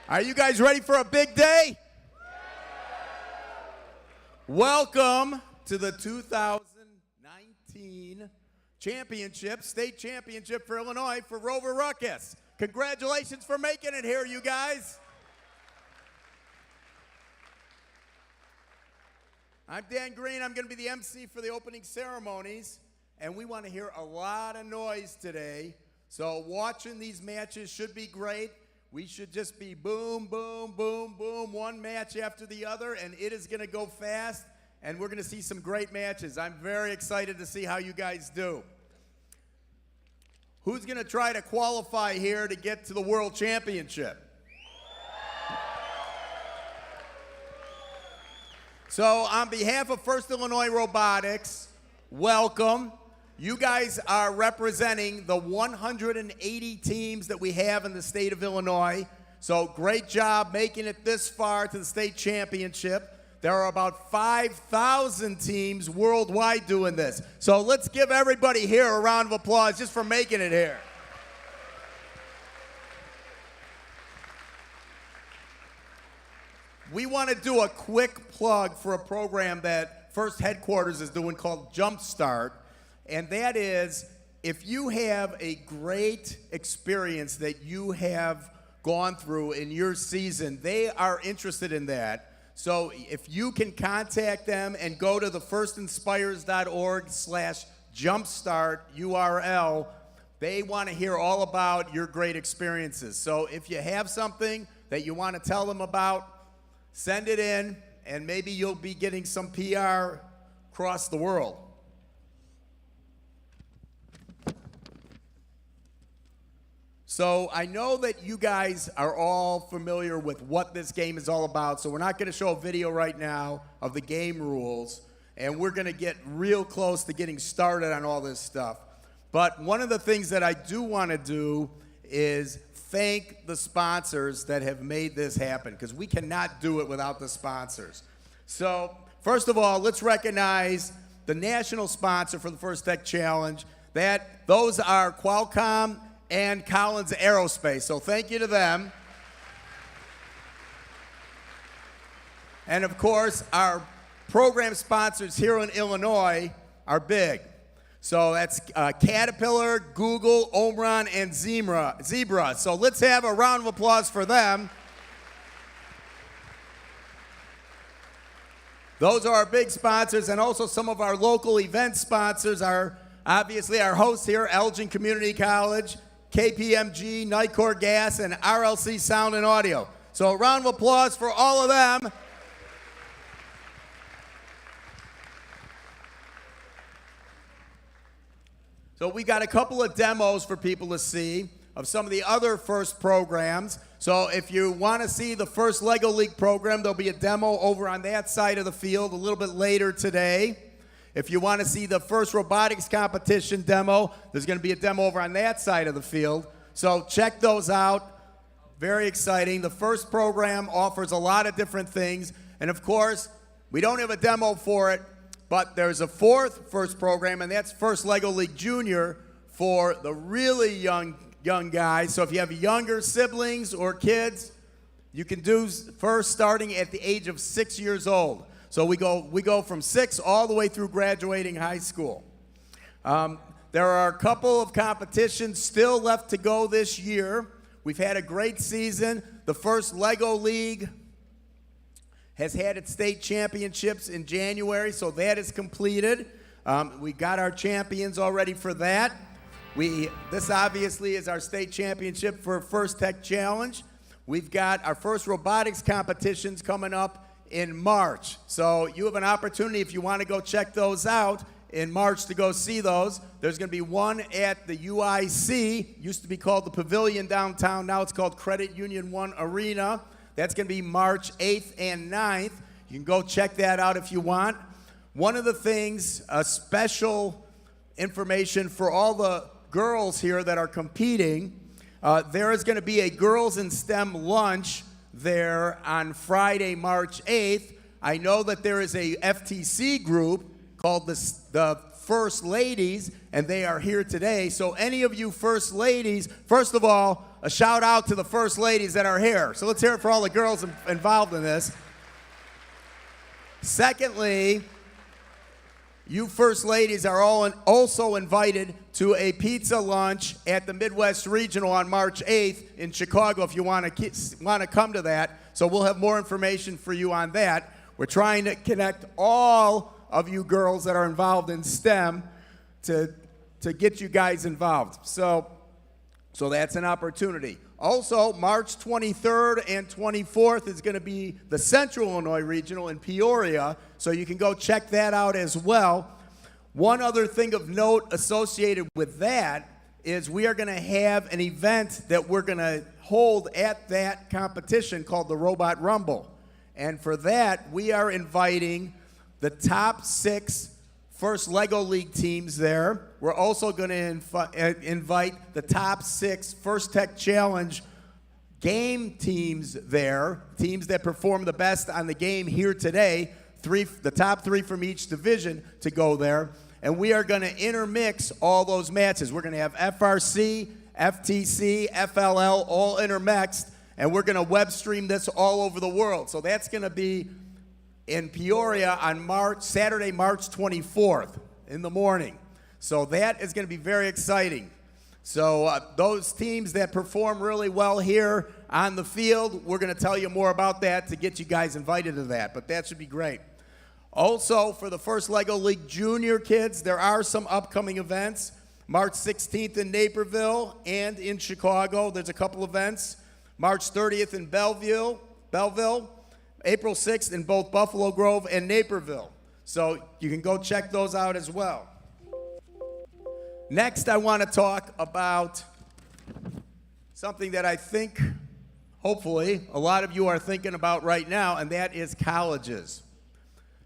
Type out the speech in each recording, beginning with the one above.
Are you guys ready for a big day? Welcome to the 2019 championship, state championship for Illinois for Rover Ruckus. Congratulations for making it here, you guys. I'm Dan Green. I'm going to be the MC for the opening ceremonies, and we want to hear a lot of noise today. So watching these matches should be great. We should just be boom, boom, boom, boom, one match after the other, and it is going to go fast, and we're going to see some great matches. I'm very excited to see how you guys do. Who's going to try to qualify here to get to the World Championship? So on behalf of First Illinois Robotics, welcome. You guys are representing the 180 teams that we have in the state of Illinois. So great job making it this far to the state championship. There are about 5,000 teams worldwide doing this. So let's give everybody here a round of applause just for making it here. We want to do a quick plug for a program that First Headquarters is doing called Jumpstart. And that is, if you have a great experience that you have gone through in your season, they are interested in that. So if you can contact them and go to the firstinspires.org/jumpstart URL, they want to hear all about your great experiences. So if you have something that you want to tell them about, send it in, and maybe you'll be getting some PR across the world. So I know that you guys are all familiar with what this game is all about, so we're not going to show a video right now of the game rules, and we're going to get real close to getting started on all this stuff. But one of the things that I do want to do is thank the sponsors that have made this happen, because we cannot do it without the sponsors. So first of all, let's recognize the national sponsor for the First Tech Challenge. Those are Qualcomm and Collins Aerospace. So thank you to them. And of course, our program sponsors here in Illinois are big. So that's Caterpillar, Google, Omron, and Zebra. So let's have a round of applause for them. Those are our big sponsors, and also some of our local event sponsors are obviously our hosts here, Elgin Community College, KPMG, Nicor Gas, and RLC Sound and Audio. So a round of applause for all of them. So we got a couple of demos for people to see of some of the other First programs. So if you want to see the First Lego League program, there'll be a demo over on that side of the field a little bit later today. If you want to see the First Robotics Competition demo, there's going to be a demo over on that side of the field. So check those out. Very exciting. The First program offers a lot of different things. And of course, we don't have a demo for it, but there's a fourth First program, and that's First Lego League Junior for the really young guys. So if you have younger siblings or kids, you can do First starting at the age of 6 years old. So we go from 6 all the way through graduating high school. There are a couple of competitions still left to go this year. We've had a great season. The First Lego League has had its state championships in January, so that is completed. We got our champions already for that. This obviously is our state championship for First Tech Challenge. We've got our First Robotics competitions coming up in March. So you have an opportunity if you want to go check those out in March to go see those. There's going to be one at the UIC, used to be called the Pavilion downtown, now it's called Credit Union 1 Arena. That's going to be March 8th and 9th. You can go check that out if you want. One of the things, special information for all the girls here that are competing, there is going to be a Girls in STEM lunch there on Friday, March 8th. I know that there is a FTC group called the First Ladies, and they are here today. So any of you First Ladies, first of all, a shout out to the first ladies that are here. So let's hear it for all the girls involved in this. Secondly, you first ladies are all also invited to a pizza lunch at the Midwest Regional on March 8th in Chicago if you want to come to that. So we'll have more information for you on that. We're trying to connect all of you girls that are involved in STEM to get you guys involved. So that's an opportunity. Also, March 23rd and 24th is going to be the Central Illinois Regional in Peoria, so you can go check that out as well. One other thing of note associated with that is we are going to have an event that we're going to hold at that competition called the Robot Rumble. And for that, we are inviting the top 6 first LEGO League teams there. We're also going to invite the top 6 First Tech Challenge game teams there, teams that perform the best on the game here today, the top 3 from each division to go there. And we are going to intermix all those matches. We're going to have FRC, FTC, FLL all intermixed, and we're going to web stream this all over the world. So that's going to be in Peoria on Saturday, March 24th in the morning. So that is going to be very exciting. So those teams that perform really well here on the field, we're going to tell you more about that to get you guys invited to that. But that should be great. Also, for the first LEGO League Junior kids, there are some upcoming events. March 16th in Naperville and in Chicago, there's a couple events. March 30th in Belleville. April 6th in both Buffalo Grove and Naperville. So you can go check those out as well. Next, I want to talk about something that I think, hopefully, a lot of you are thinking about right now, and that is colleges.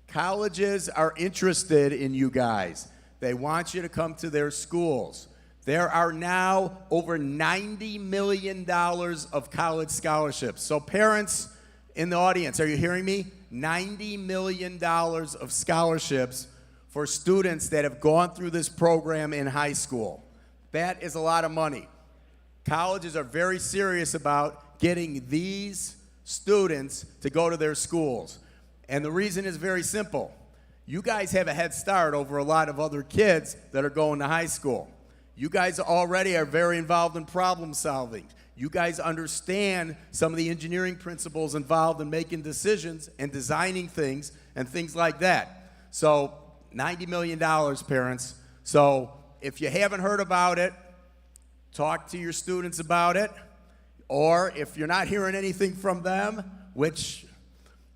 Colleges are interested in you guys. They want you to come to their schools. There are now over $90 million of college scholarships. So parents in the audience, are you hearing me? $90 million of scholarships for students that have gone through this program in high school. That is a lot of money. Colleges are very serious about getting these students to go to their schools. And the reason is very simple. You guys have a head start over a lot of other kids that are going to high school. You guys already are very involved in problem solving. You guys understand some of the engineering principles involved in making decisions and designing things and things like that. So $90 million, parents. So if you haven't heard about it, talk to your students about it. Or if you're not hearing anything from them, which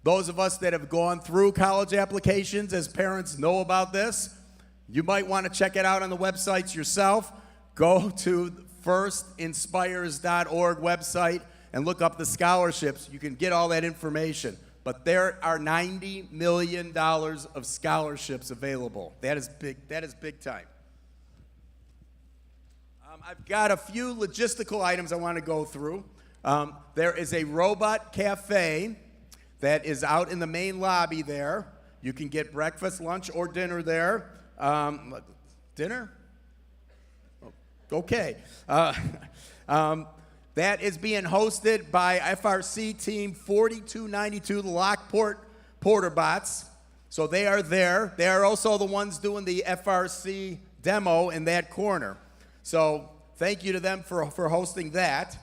those of us that have gone through college applications as parents know about this, you might want to check it out on the websites yourself. Go to firstinspires.org website and look up the scholarships. You can get all that information. But there are $90 million of scholarships available. That is big. That is big time. I've got a few logistical items I want to go through. There is a robot cafe that is out in the main lobby there. You can get breakfast, lunch, or dinner there. Dinner? Okay. That is being hosted by FRC Team 4292, the Lockport Porter Bots. So they are there. They are also the ones doing the FRC demo in that corner. So thank you to them for hosting that.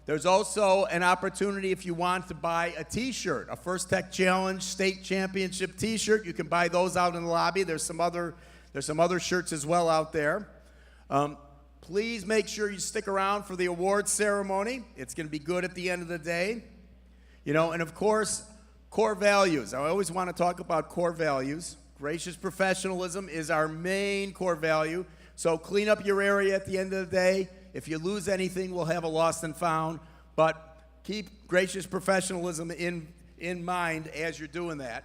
There's also an opportunity if you want to buy a T-shirt, a First Tech Challenge State Championship T-shirt. You can buy those out in the lobby. There's some other shirts as well out there. Please make sure you stick around for the awards ceremony. It's going to be good at the end of the day. You know, and of course, core values. I always want to talk about core values. Gracious professionalism is our main core value. So clean up your area at the end of the day. If you lose anything, we'll have a lost and found. But keep gracious professionalism in mind as you're doing that.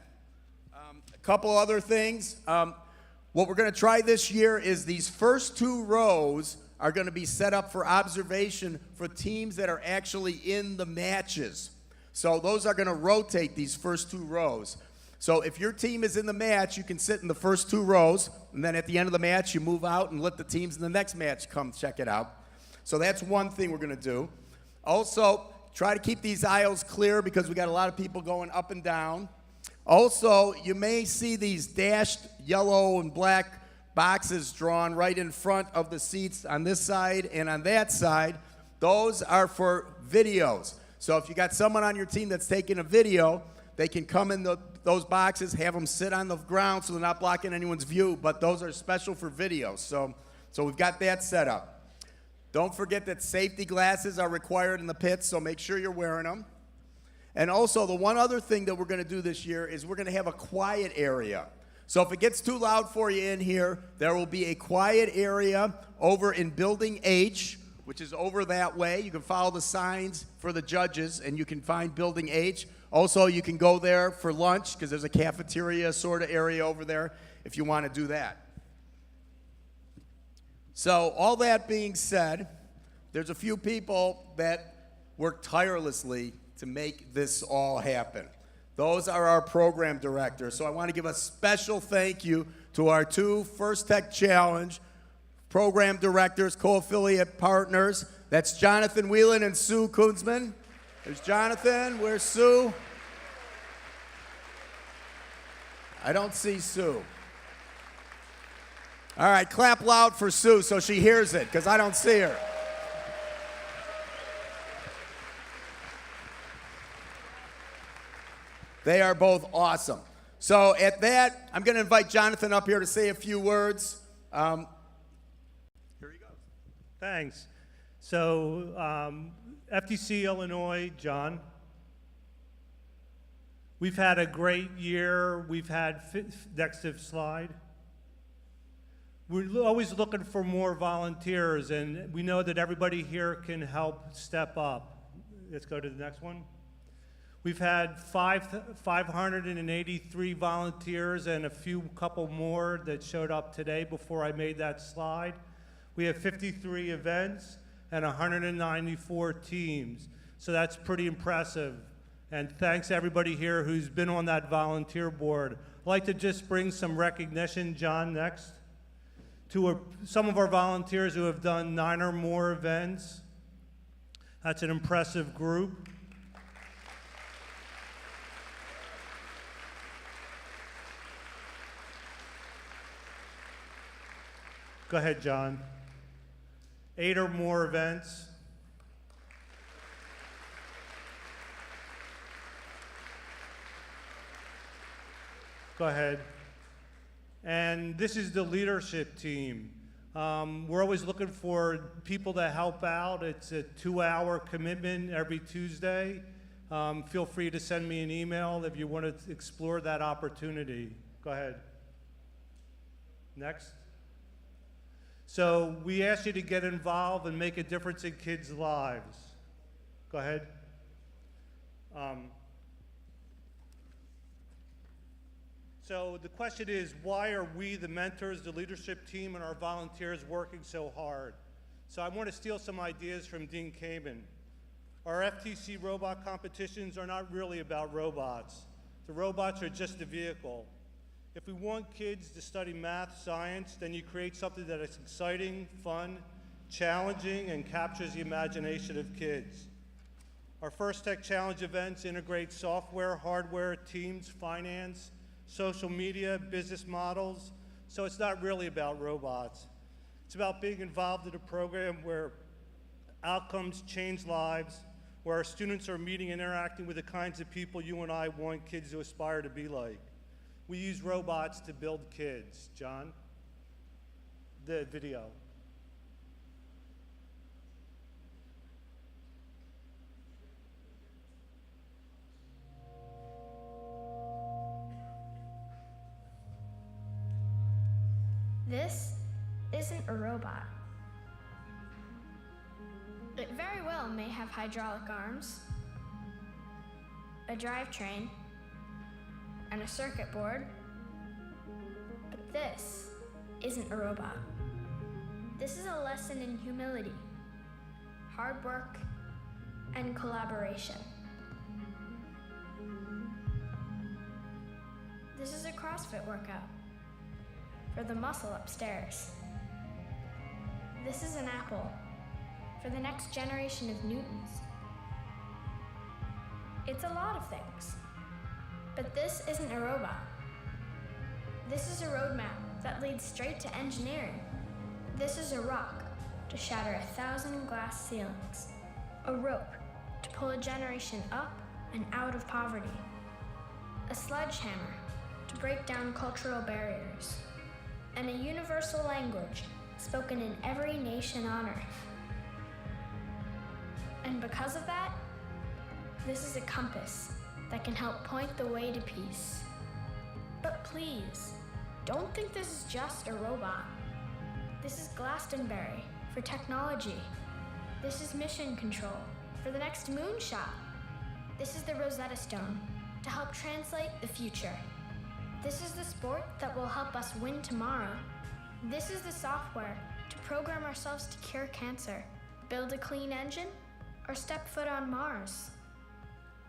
A couple other things. What we're going to try this year is these first 2 rows are going to be set up for observation for teams that are actually in the matches. So those are going to rotate these first 2 rows. So if your team is in the match, you can sit in the first 2 rows, and then at the end of the match, you move out and let the teams in the next match come check it out. So that's one thing we're going to do. Also, try to keep these aisles clear because we got a lot of people going up and down. Also, you may see these dashed yellow and black boxes drawn right in front of the seats on this side and on that side. Those are for videos. So if you got someone on your team that's taking a video, they can come in those boxes, have them sit on the ground so they're not blocking anyone's view, but those are special for videos. So we've got that set up. Don't forget that safety glasses are required in the pits, so make sure you're wearing them. And also, the one other thing that we're going to do this year is we're going to have a quiet area. So if it gets too loud for you in here, there will be a quiet area over in Building H, which is over that way. You can follow the signs for the judges, and you can find Building H. Also, you can go there for lunch, because there's a cafeteria sort of area over there if you want to do that. So all that being said, there's a few people that work tirelessly to make this all happen. Those are our program directors. So I want to give a special thank you to our two First Tech Challenge program directors, co-affiliate partners. That's Jonathan Whelan and Sue Kunzman. There's Jonathan. Where's Sue? I don't see Sue. All right, clap loud for Sue so she hears it, because I don't see her. They are both awesome. So at that, I'm going to invite Jonathan up here to say a few words. Here he goes. Thanks. So FTC Illinois, John. We've had a great year. We've had, next slide. We're always looking for more volunteers, and we know that everybody here can help step up. Let's go to the next one. We've had 583 volunteers and a couple more that showed up today before I made that slide. We have 53 events and 194 teams. So that's pretty impressive. And thanks to everybody here who's been on that volunteer board. I'd like to just bring some recognition, John, next, to some of our volunteers who have done 9 or more events. That's an impressive group. Go ahead, John. 8 or more events. Go ahead. And this is the leadership team. We're always looking for people to help out. It's a 2-hour commitment every Tuesday. Feel free to send me an email if you want to explore that opportunity. Go ahead. Next. So we ask you to get involved and make a difference in kids' lives. Go ahead. So the question is, why are we, the mentors, the leadership team, and our volunteers working so hard? So I want to steal some ideas from Dean Kamen. Our FTC robot competitions are not really about robots. The robots are just a vehicle. If we want kids to study math, science, then you create something that is exciting, fun, challenging, and captures the imagination of kids. Our First Tech Challenge events integrate software, hardware, teams, finance, social media, business models, so it's not really about robots. It's about being involved in a program where outcomes change lives, where our students are meeting and interacting with the kinds of people you and I want kids to aspire to be like. We use robots to build kids. John, the video. This isn't a robot. It very well may have hydraulic arms, a drivetrain, and a circuit board, but this isn't a robot. This is a lesson in humility, hard work, and collaboration. This is a CrossFit workout for the muscle upstairs. This is an apple for the next generation of Newtons. It's a lot of things. But this isn't a robot. This is a roadmap that leads straight to engineering. This is a rock to shatter 1,000 glass ceilings. A rope to pull a generation up and out of poverty. A sledgehammer to break down cultural barriers. And a universal language spoken in every nation on Earth. And because of that, this is a compass that can help point the way to peace. But please, don't think this is just a robot. This is Glastonbury for technology. This is mission control for the next moonshot. This is the Rosetta Stone to help translate the future. This is the sport that will help us win tomorrow. This is the software to program ourselves to cure cancer, build a clean engine, or step foot on Mars.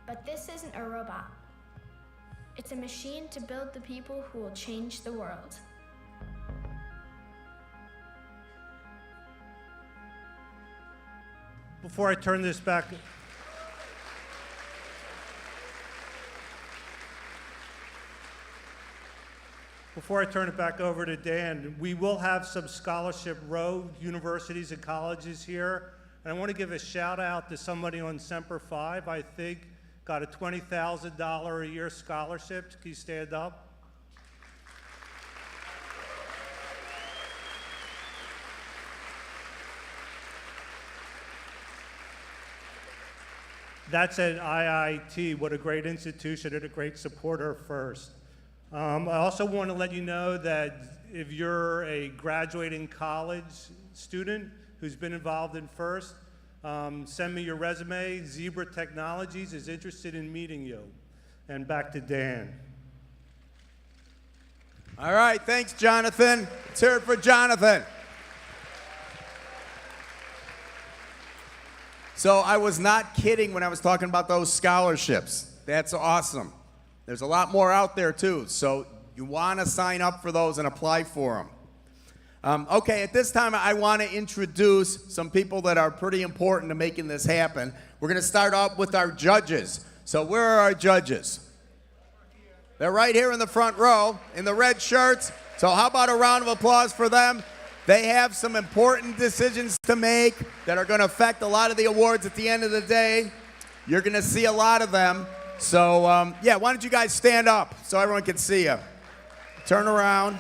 But this isn't a robot. It's a machine to build the people who will change the world. Before I turn this back, before I turn it back over to Dan, we will have some scholarship row universities and colleges here. And I want to give a shout out to somebody on Semper Fi, I think, got a $20,000 a year scholarship. Can you stand up? That's at IIT. What a great institution and a great supporter first. I also want to let you know that if you're a graduating college student who's been involved in FIRST, send me your resume. Zebra Technologies is interested in meeting you. And back to Dan. All right, thanks, Jonathan. Let's hear it for Jonathan. So I was not kidding when I was talking about those scholarships. That's awesome. There's a lot more out there, too. So you want to sign up for those and apply for them. Okay, at this time, I want to introduce some people that are pretty important to making this happen. We're going to start off with our judges. So where are our judges? They're right here in the front row in the red shirts. So how about a round of applause for them? They have some important decisions to make that are going to affect a lot of the awards at the end of the day. You're going to see a lot of them. So, yeah, why don't you guys stand up so everyone can see you. Turn around.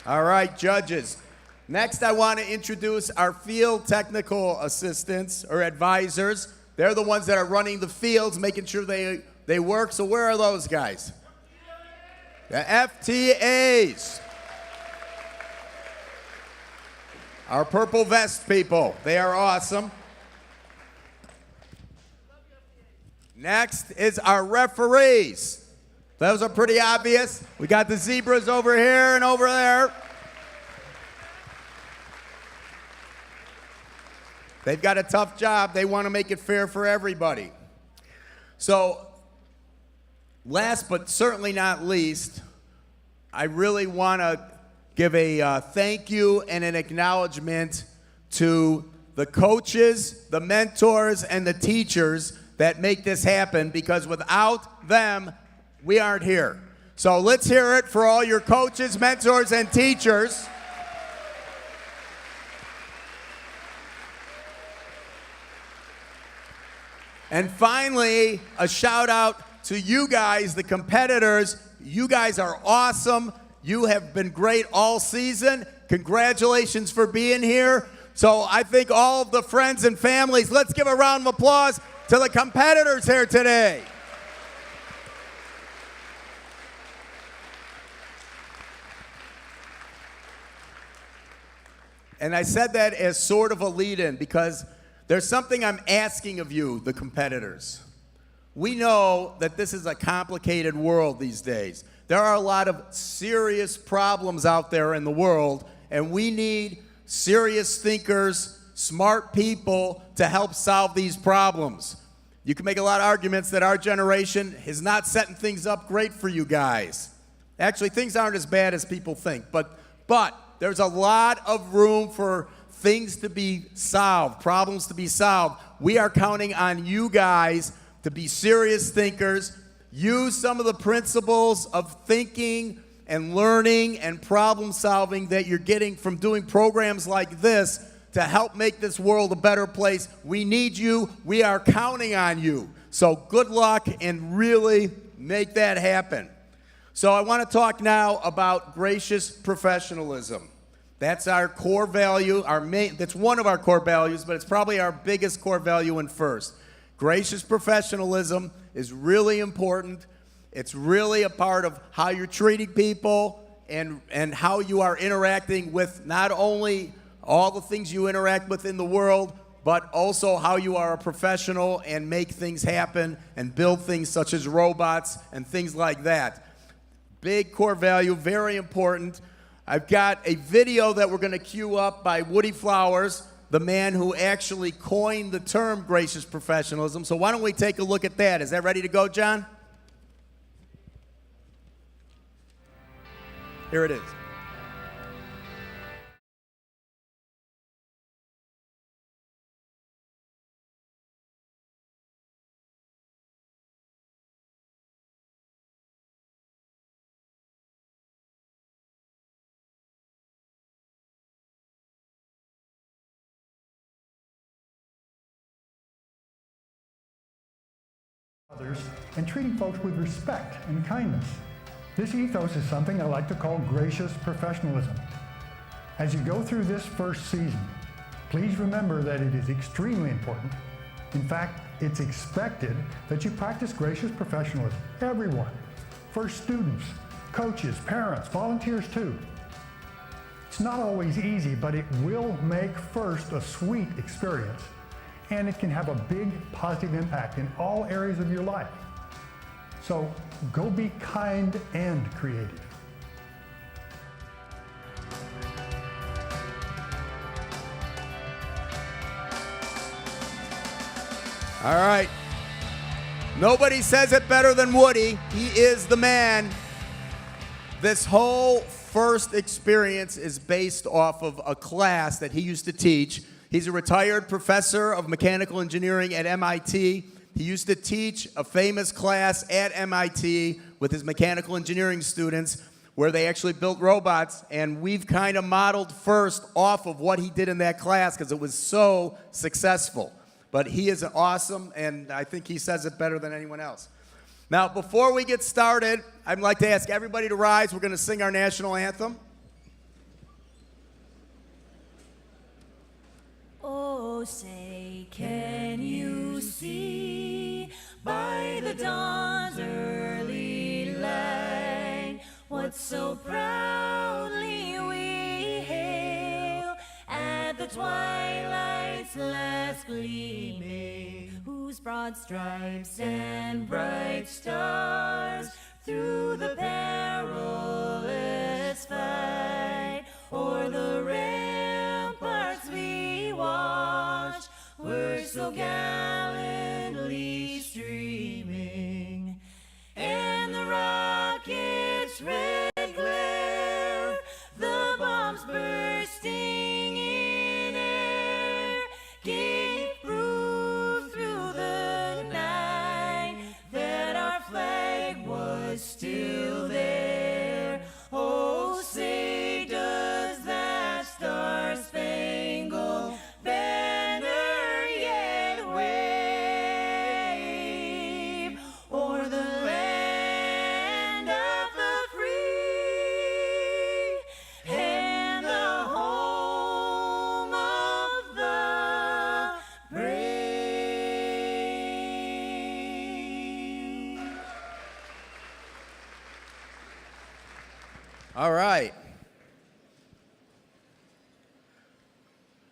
All right, judges. Next, I want to introduce our field technical assistants or advisors. They're the ones that are running the fields, making sure they work. So where are those guys? The FTAs. Our purple vest people. They are awesome. Next is our referees. Those are pretty obvious. We got the zebras over here and over there. They've got a tough job. They want to make it fair for everybody. So, last but certainly not least, I really want to give a thank you and an acknowledgement to the coaches, the mentors, and the teachers that make this happen, because without them, we aren't here. So let's hear it for all your coaches, mentors, and teachers. And finally, a shout out to you guys, the competitors. You guys are awesome. You have been great all season. Congratulations for being here. So I think all of the friends and families, let's give a round of applause to the competitors here today. And I said that as sort of a lead-in because there's something I'm asking of you, the competitors. We know that this is a complicated world these days. There are a lot of serious problems out there in the world, and we need serious thinkers, smart people to help solve these problems. You can make a lot of arguments that our generation is not setting things up great for you guys. Actually, things aren't as bad as people think, but there's a lot of room for things to be solved, problems to be solved. We are counting on you guys to be serious thinkers, use some of the principles of thinking and learning and problem solving that you're getting from doing programs like this to help make this world a better place. We need you. We are counting on you. So good luck and really make that happen. So I want to talk now about gracious professionalism. That's our core value, that's one of our core values, but it's probably our biggest core value in first. Gracious professionalism is really important. It's really a part of how you're treating people and how you are interacting with not only all the things you interact with in the world, but also how you are a professional and make things happen and build things such as robots and things like that. Big core value, very important. I've got a video that we're going to cue up by Woody Flowers, the man who actually coined the term gracious professionalism. So why don't we take a look at that? Is that ready to go, John? Here it is. Others and treating folks with respect and kindness. This ethos is something I like to call gracious professionalism. As you go through this first season, please remember that it is extremely important. In fact, it's expected that you practice gracious professionalism. Everyone. For students, coaches, parents, volunteers too. It's not always easy, but it will make first a sweet experience. And it can have a big positive impact in all areas of your life. So go be kind and creative. All right. Nobody says it better than Woody. He is the man. This whole first experience is based off of a class that he used to teach. He's a retired professor of mechanical engineering at MIT. He used to teach a famous class at MIT with his mechanical engineering students where they actually built robots, and we've kind of modeled first off of what he did in that class because it was so successful. But he is awesome, and I think he says it better than anyone else. Now, before we get started, I'd like to ask everybody to rise. We're going to sing our national anthem. Oh, say, can you see by the dawn's early light what so proudly we hail at the twilight's last gleaming, whose broad stripes and bright stars through the perilous fight o'er the ramparts we watched were so gallantly streaming, and the rockets' red glare, the bombs bursting in air, gave proof through the night that our flag was still there. Oh, say does that star-spangled banner yet wave o'er the land of the free and the home of the brave? All right.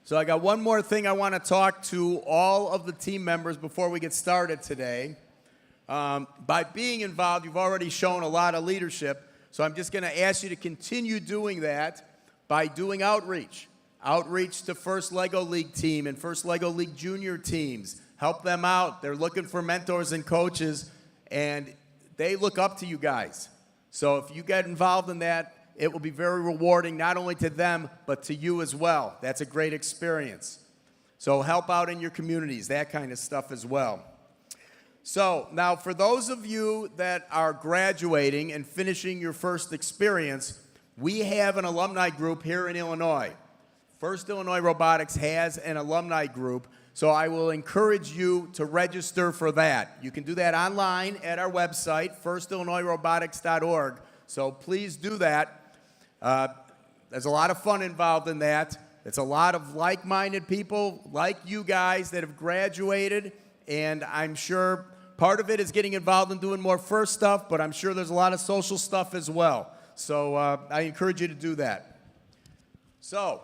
So I got one more thing I want to talk to all of the team members before we get started today. By being involved, you've already shown a lot of leadership, so I'm just going to ask you to continue doing that by doing outreach. Outreach to First Lego League team and First Lego League junior teams. Help them out. They're looking for mentors and coaches, and they look up to you guys. So if you get involved in that, it will be very rewarding, not only to them, but to you as well. That's a great experience. So help out in your communities, that kind of stuff as well. So now for those of you that are graduating and finishing your first experience, we have an alumni group here in Illinois. First Illinois Robotics has an alumni group, so I will encourage you to register for that. You can do that online at our website, firstillinoisrobotics.org, so please do that. There's a lot of fun involved in that. It's a lot of like-minded people like you guys that have graduated, and I'm sure part of it is getting involved in doing more first stuff, but I'm sure there's a lot of social stuff as well. So I encourage you to do that. So,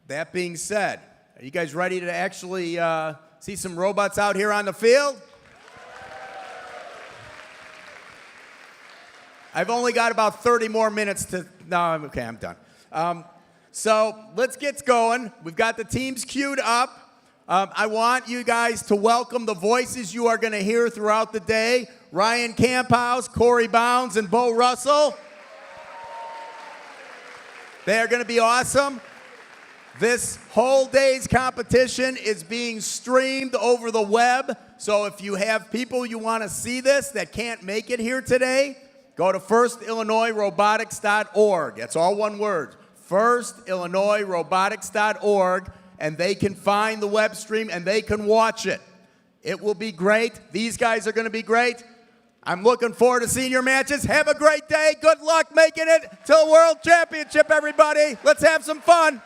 that being said, are you guys ready to actually see some robots out here on the field? I've only got about 30 more minutes to... No, okay, I'm done. So let's get going. We've got the teams queued up. I want you guys to welcome the voices you are going to hear throughout the day. Ryan Camphouse, Corey Bounds, and Bo Russell. They are going to be awesome. This whole day's competition is being streamed over the web. So if you have people you want to see this that can't make it here today, go to firstillinoisrobotics.org. That's all one word. firstillinoisrobotics.org, and they can find the web stream and they can watch it. It will be great. These guys are going to be great. I'm looking forward to seeing your matches. Have a great day. Good luck making it to the World Championship, everybody. Let's have some fun.